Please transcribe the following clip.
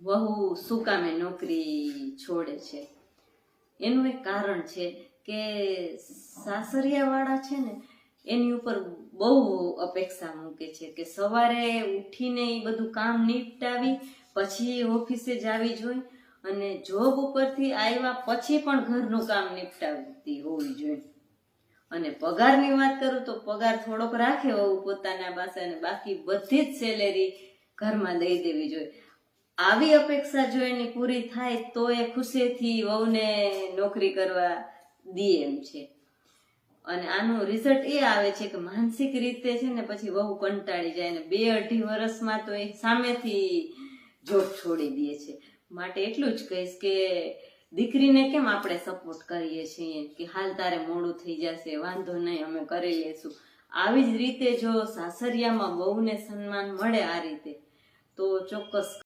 વહુ શું કામે નોકરી છોડે છે, એનું એક કારણ છે કે સાસરિયા વાળા છે ને એની ઉપર બહુ અપેક્ષા મૂકે છે કે સવારે ઉઠીને એ બધું કામ નિપટાવી પછી ઓફિસે જાવી જોઈએ અને જોબ ઉપરથી આવ્યા પછી પણ ઘરનું કામ નિપટાવતી હોવી જોઈએ. અને પગારની વાત કરું તો પગાર થોડોક રાખે વહુ પોતાના પાસે અને બાકી બધી જ સેલેરી ઘરમાં દઈ દેવી જોઈએ. આવી અપેક્ષા જો એની પૂરી થાય તો એ ખુશીથી વહુને નોકરી કરવા દે એમ છે. અને આનું રિઝલ્ટ એ આવે છે કે માનસિક રીતે છે ને પછી વહુ કંટાળી જાય ને 2-2.5 વર્ષમાં તો એ સામેથી જોબ છોડી દે છે. માટે એટલું જ કહીશ કે દીકરીને કેમ આપણે સપોર્ટ કરીએ છીએ કે હાલ તારે મોડું થઈ જશે, વાંધો નહીં, અમે કરી લેશું. આવી જ રીતે જો સાસરિયામાં વહુને સન્માન મળે આ રીતે તો ચોક્કસ